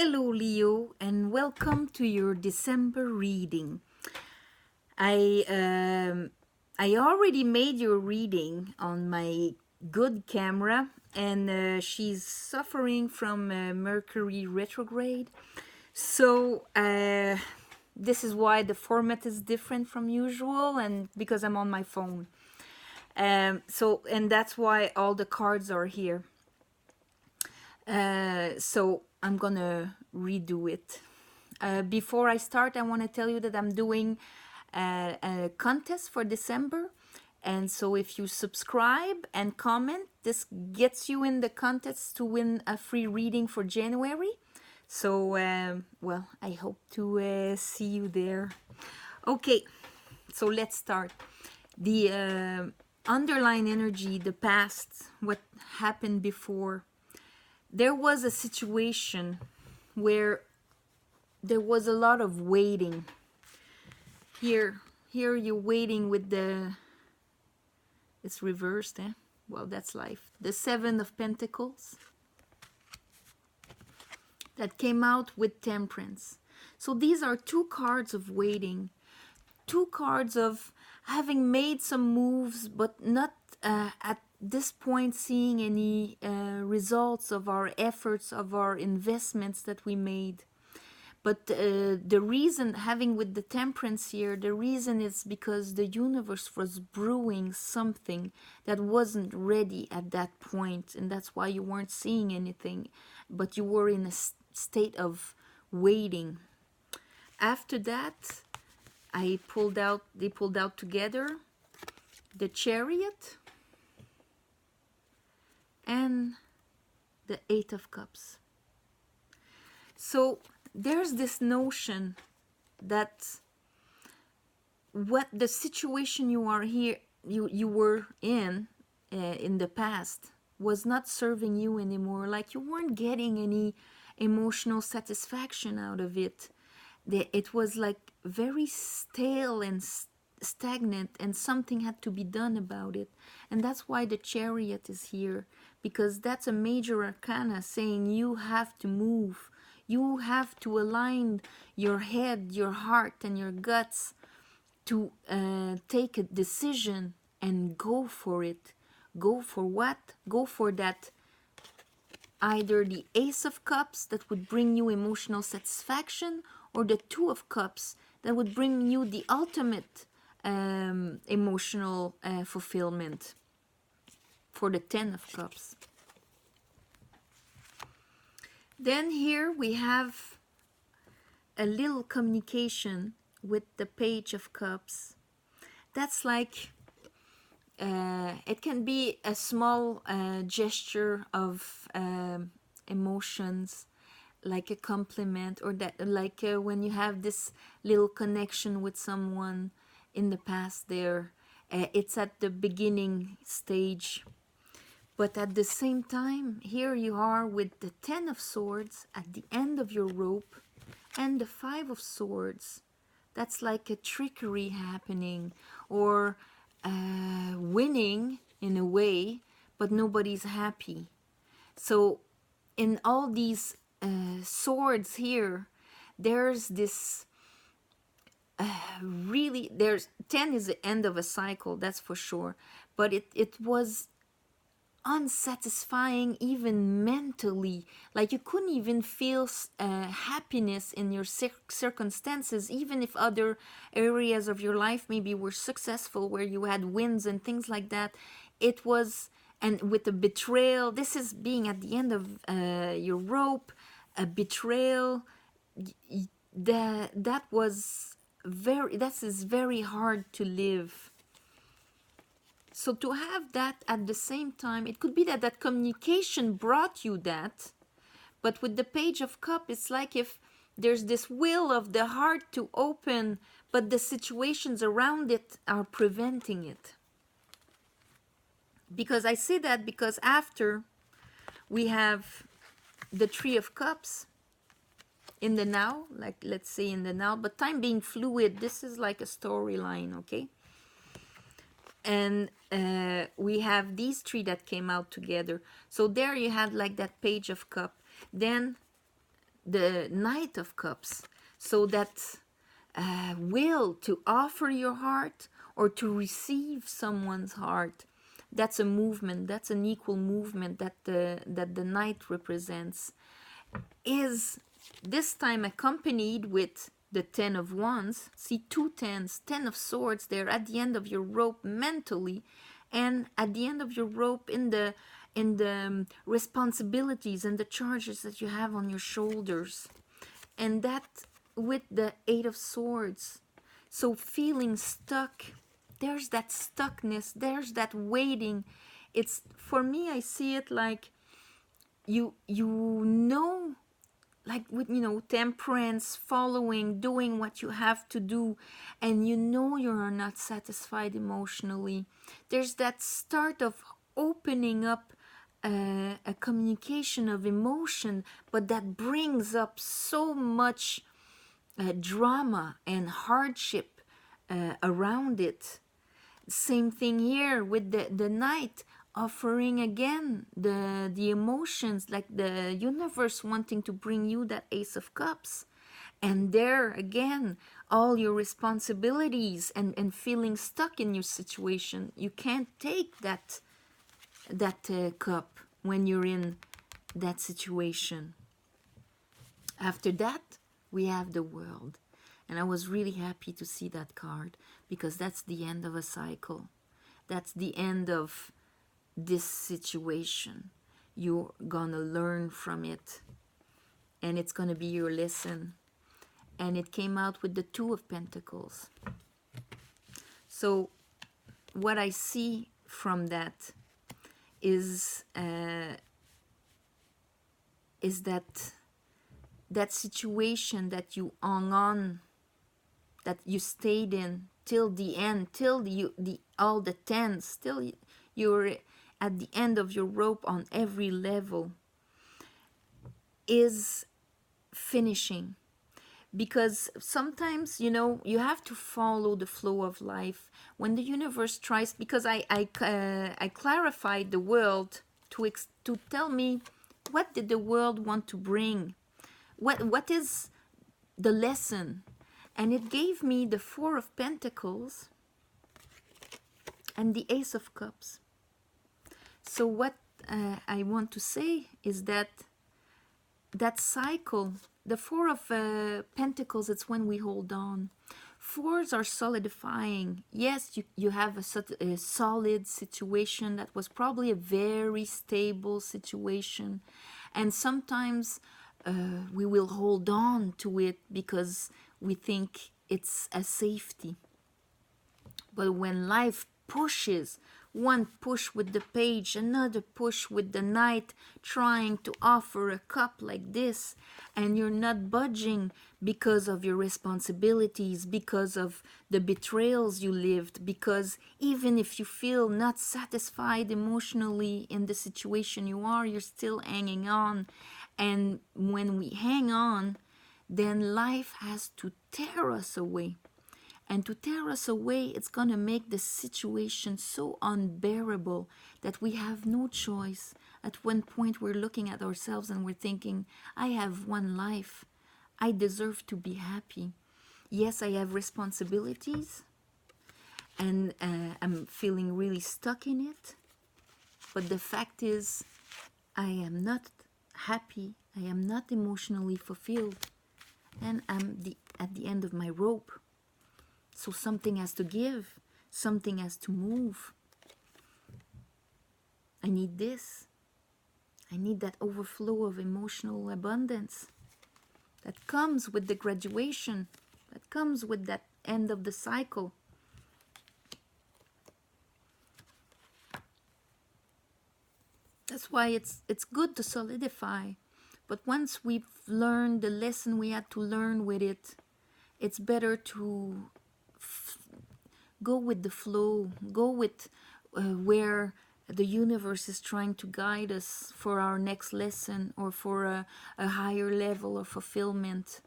Hello Leo and welcome to your December reading. I already made your reading on my good camera and she's suffering from Mercury retrograde. So this is why the format is different from usual and because I'm on my phone. And that's why all the cards are here. So I'm gonna redo it. Before I start, I want to tell you that I'm doing a contest for December. And so if you subscribe and comment, this gets you in the contest to win a free reading for January. So, well, I hope to see you there. Okay, so let's start. The underlying energy, the past, what happened before. There was a situation where there was a lot of waiting. Here you're waiting with the... It's reversed, eh? Well, that's life. The Seven of Pentacles. That came out with Temperance. So these are two cards of waiting. Two cards of having made some moves, but not at this point seeing any results of our efforts, of our investments that we made. But the reason, having with the Temperance here, the reason is because the universe was brewing something that wasn't ready at that point, and that's why you weren't seeing anything, but you were in a state of waiting. After that, they pulled out together the Chariot and the Eight of Cups. So there's this notion that what the situation you are here, you were in the past, was not serving you anymore. Like you weren't getting any emotional satisfaction out of it. It was like very stale and stagnant, and something had to be done about it. And that's why the Chariot is here, because that's a major arcana saying you have to move. You have to align your head, your heart, and your guts to take a decision and go for it. Go for what? Go for that. Either the Ace of Cups that would bring you emotional satisfaction, or the Two of Cups that would bring you the ultimate emotional fulfillment, for the Ten of Cups. Then here we have a little communication with the Page of Cups. That's like, it can be a small gesture of emotions, like a compliment, or that, like when you have this little connection with someone in the past there. It's at the beginning stage. But at the same time, here you are with the Ten of Swords at the end of your rope, and the Five of Swords. That's like a trickery happening, or winning in a way, but nobody's happy. So in all these swords here, there's this really, there's 10 is the end of a cycle, that's for sure. But it was unsatisfying, even mentally. Like you couldn't even feel happiness in your circumstances, even if other areas of your life maybe were successful, where you had wins and things like that. It was, and with the betrayal, this is being at the end of your rope, a betrayal, that is very hard to live. So to have that at the same time, it could be that that communication brought you that, but with the Page of Cups, it's like if there's this will of the heart to open, but the situations around it are preventing it. Because I say that because after we have the Three of Cups in the now, like let's say in the now, but time being fluid, this is like a storyline, okay? And we have these three that came out together. So there you had like that Page of Cups. Then the Knight of Cups. So that will to offer your heart or to receive someone's heart, that's a movement, that's an equal movement that the Knight represents, is this time accompanied with the Ten of Wands. See, two tens, Ten of Swords there at the end of your rope mentally, and at the end of your rope in the responsibilities and the charges that you have on your shoulders. And that with the Eight of Swords. So feeling stuck, there's that stuckness, there's that waiting. It's, for me, I see it like you know, like with, you know, temperance, following, doing what you have to do, and you know you are not satisfied emotionally. There's that start of opening up a communication of emotion, but that brings up so much drama and hardship around it. Same thing here with the Knight, offering again the emotions, like the universe wanting to bring you that Ace of Cups. And there again, all your responsibilities and feeling stuck in your situation. You can't take that cup when you're in that situation. After that, we have the World. And I was really happy to see that card, because that's the end of a cycle. That's the end of this situation. You're gonna learn from it, and it's gonna be your lesson. And it came out with the Two of Pentacles. So what I see from that is that situation that you hung on, that you stayed in till the end, till all the tens, till you're at the end of your rope on every level, is finishing. Because sometimes, you know, you have to follow the flow of life. When the universe tries, because I clarified the world to tell me, what did the world want to bring? What is the lesson? And it gave me the Four of Pentacles and the Ace of Cups. So what I want to say is that cycle, the Four of Pentacles, it's when we hold on. Fours are solidifying. Yes, you have a solid situation that was probably a very stable situation. And sometimes we will hold on to it because we think it's a safety. But when life pushes, one push with the Page, another push with the Knight, trying to offer a cup like this, and you're not budging because of your responsibilities, because of the betrayals you lived, because even if you feel not satisfied emotionally in the situation you are, you're still hanging on. And when we hang on, then life has to tear us away. And to tear us away, it's going to make the situation so unbearable that we have no choice. At one point, we're looking at ourselves and we're thinking, I have one life. I deserve to be happy. Yes, I have responsibilities, and I'm feeling really stuck in it. But the fact is, I am not happy. I am not emotionally fulfilled. And I'm at the end of my rope. So something has to give, something has to move. I need this. I need that overflow of emotional abundance that comes with the graduation, that comes with that end of the cycle. That's why it's good to solidify. But once we've learned the lesson we had to learn with it, it's better to go with the flow, go with where the universe is trying to guide us for our next lesson or for a higher level of fulfillment.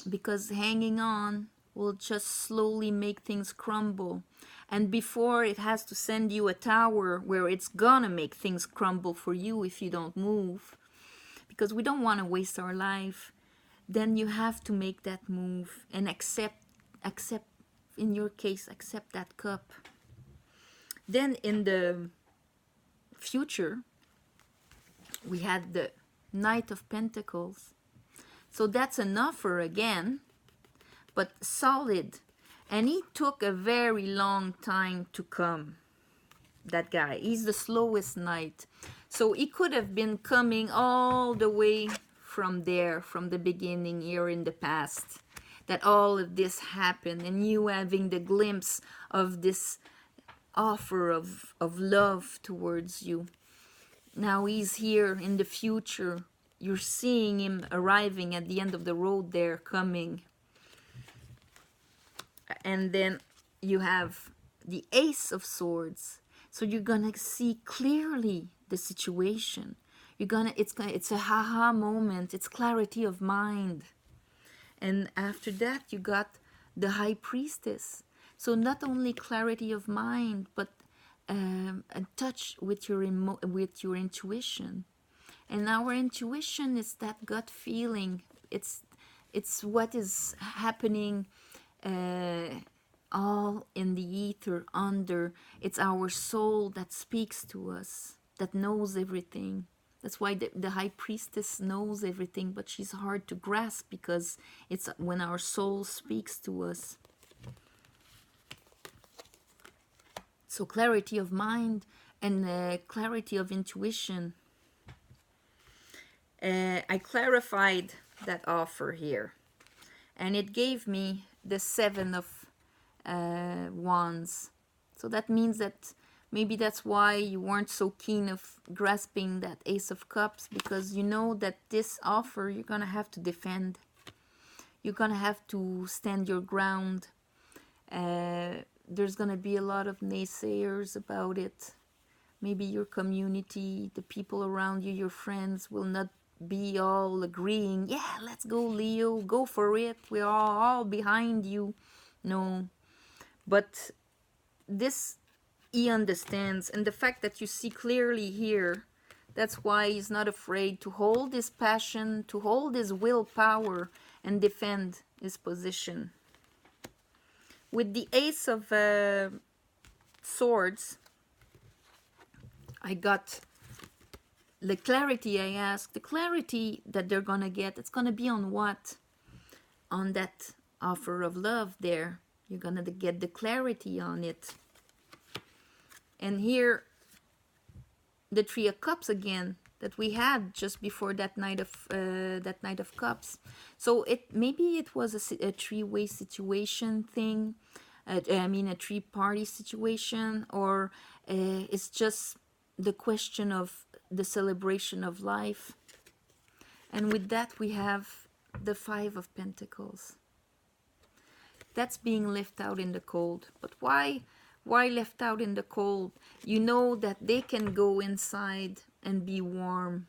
Because hanging on will just slowly make things crumble. And before it has to send you a tower where it's gonna make things crumble for you if you don't move. because we don't want to waste our life, then you have to make that move and accept, in your case, accept that cup. Then in the future, we had the Knight of Pentacles. So that's an offer again, but solid. And he took a very long time to come, that guy. He's the slowest knight. So he could have been coming all the way from there, from the beginning here in the past, that all of this happened, and you having the glimpse of this offer of love towards you. Now he's here in the future. You're seeing him arriving at the end of the road there, coming. And then you have the Ace of Swords. So you're gonna see clearly the situation. It's a haha moment. It's clarity of mind. And after that, you got the High Priestess. So not only clarity of mind, but a touch with your intuition. And our intuition is that gut feeling. It's what is happening all in the ether under. It's our soul that speaks to us, that knows everything. That's why the High Priestess knows everything, but she's hard to grasp, because it's when our soul speaks to us. So clarity of mind and clarity of intuition. I clarified that offer here, and it gave me the Seven of Wands. So that means that maybe that's why you weren't so keen of grasping that Ace of Cups, because you know that this offer you're gonna have to defend. You're gonna have to stand your ground. There's gonna be a lot of naysayers about it. Maybe your community, the people around you, your friends will not be all agreeing, yeah, let's go, Leo, go for it, we're all behind you. No, but this he understands, and the fact that you see clearly here, that's why he's not afraid to hold his passion, to hold his willpower, and defend his position. With the Ace of Swords, I got the clarity I asked. The clarity that they're gonna get, it's gonna be on what? On that offer of love there. You're gonna get the clarity on it. And here, the Three of Cups again, that we had just before that Knight of Cups. So maybe it was a three-way situation thing. I mean a three-party situation, or it's just the question of the celebration of life. And with that we have the Five of Pentacles. That's being left out in the cold. But why left out in the cold? You know that they can go inside and be warm,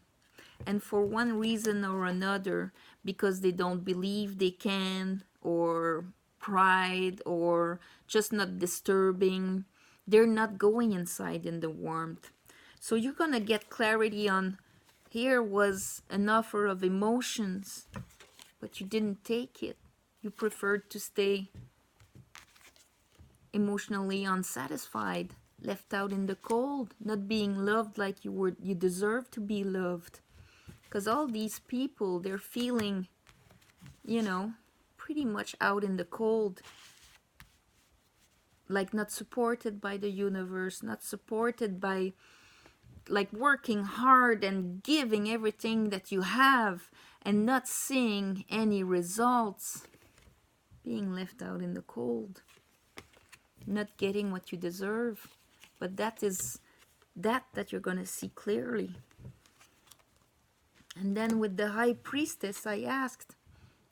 and for one reason or another, because they don't believe they can, or pride, or just not disturbing, they're not going inside in the warmth. So you're gonna get clarity on, here was an offer of emotions, but you didn't take it. You preferred to stay emotionally unsatisfied, left out in the cold, not being loved like you deserve to be loved. Because all these people, they're feeling, you know, pretty much out in the cold, like not supported by the universe, not supported by, like, working hard and giving everything that you have and not seeing any results, being left out in the cold, not getting what you deserve. But that is that you're going to see clearly. And then with the High Priestess, I asked,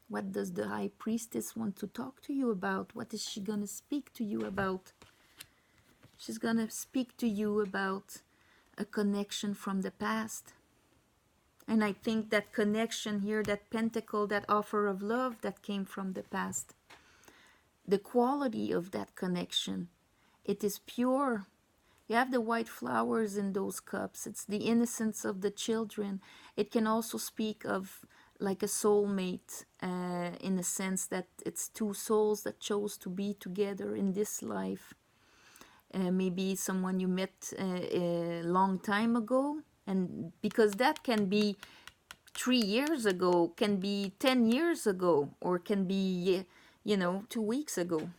what does the High Priestess want to talk to you about? What is she going to speak to you about? She's going to speak to you about a connection from the past. And I think that connection here, that pentacle, that offer of love that came from the past, the quality of that connection, it is pure, You have the white flowers in those cups. It's the innocence of the children. It can also speak of like a soulmate, in the sense that it's two souls that chose to be together in this life. Maybe someone you met a long time ago, and because that can be 3 years ago, can be 10 years ago, or can be 2 weeks ago.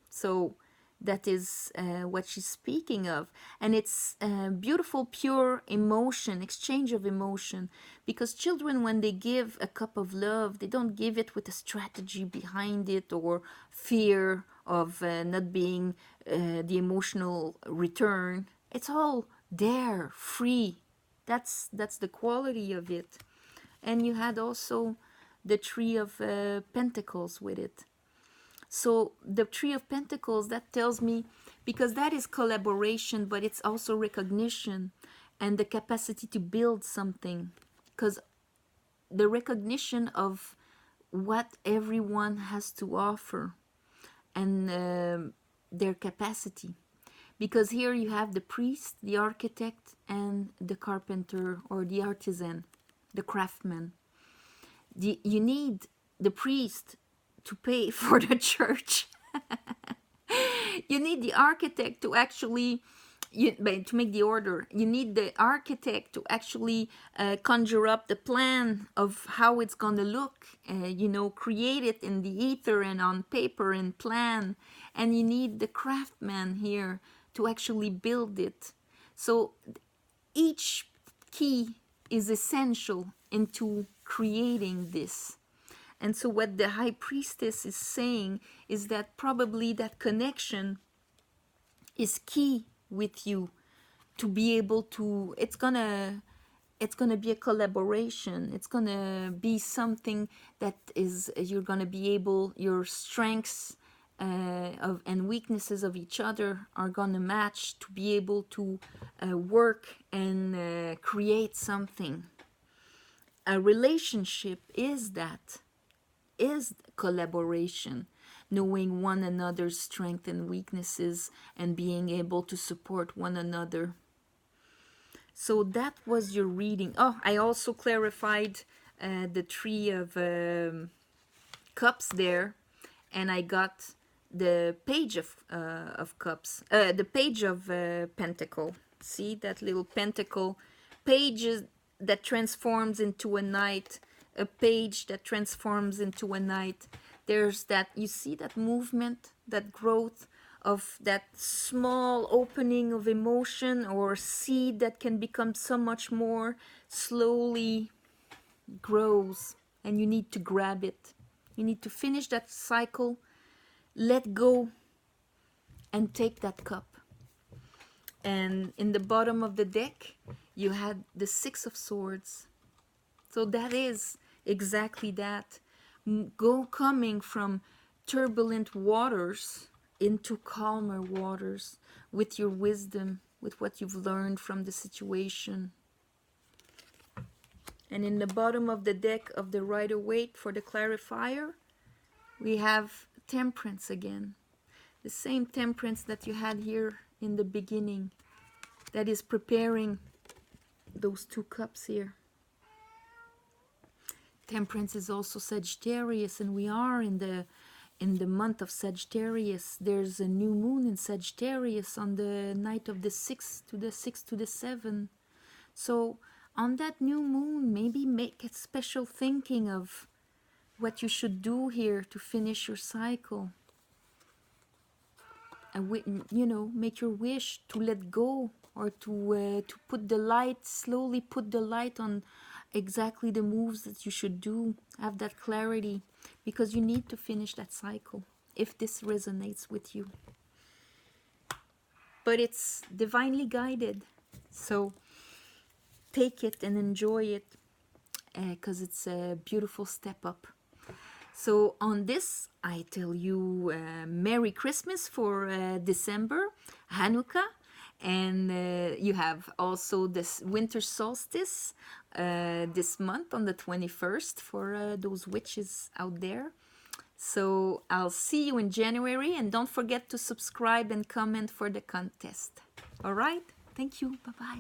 So that is what she's speaking of. And it's beautiful, pure emotion, exchange of emotion. Because children, when they give a cup of love, they don't give it with a strategy behind it, or fear of not being the emotional return. It's all there, free. That's the quality of it. And you had also the Tree of Pentacles with it. So the Tree of Pentacles, that tells me, because that is collaboration, but it's also recognition and the capacity to build something. Because the recognition of what everyone has to offer, and their capacity. Because here you have the priest, the architect, and the carpenter, or the artisan, the craftsman. You need the priest to pay for the church. You need the architect to actually to make the order. You need the architect to actually conjure up the plan of how it's going to look, create it in the ether and on paper and plan. And you need the craftsman here to actually build it. So each key is essential into creating this. And so what the high priestess is saying is that probably that connection is key with you to be able to, it's gonna be a collaboration. It's gonna be something that is, you're gonna be able, your strengths and weaknesses of each other are gonna match to be able to work and create something. A relationship is collaboration, knowing one another's strengths and weaknesses and being able to support one another. So that was your reading. Oh, I also clarified the Tree of Cups there, and I got the Page of Cups, the Page of Pentacle. See that little pentacle? Pages that transforms into a knight, a page that transforms into a knight. There's that, you see that movement, that growth of that small opening of emotion or seed that can become so much more, slowly grows, and you need to grab it. You need to finish that cycle, let go, and take that cup. And in the bottom of the deck, you had the Six of Swords. So that is exactly that. Coming from turbulent waters into calmer waters with your wisdom, with what you've learned from the situation. And in the bottom of the deck of the Rider-Waite for the clarifier, we have Temperance again. The same Temperance that you had here in the beginning, that is preparing those two cups here. Temperance is also Sagittarius, and we are in the month of Sagittarius. There's a new moon in Sagittarius on the night of the 6th to the 6th to the 7th. So on that new moon, maybe make a special thinking of what you should do here to finish your cycle. Make your wish to let go, or to put the light, slowly put the light on exactly the moves that you should do. Have that clarity, because you need to finish that cycle if this resonates with you. But it's divinely guided, so take it and enjoy it, because it's a beautiful step up. So on this, I tell you Merry Christmas for December, Hanukkah, and you have also this winter solstice this month on the 21st for those witches out there. So I'll see you in January, and don't forget to subscribe and comment for the contest. All right? Thank you. Bye-bye.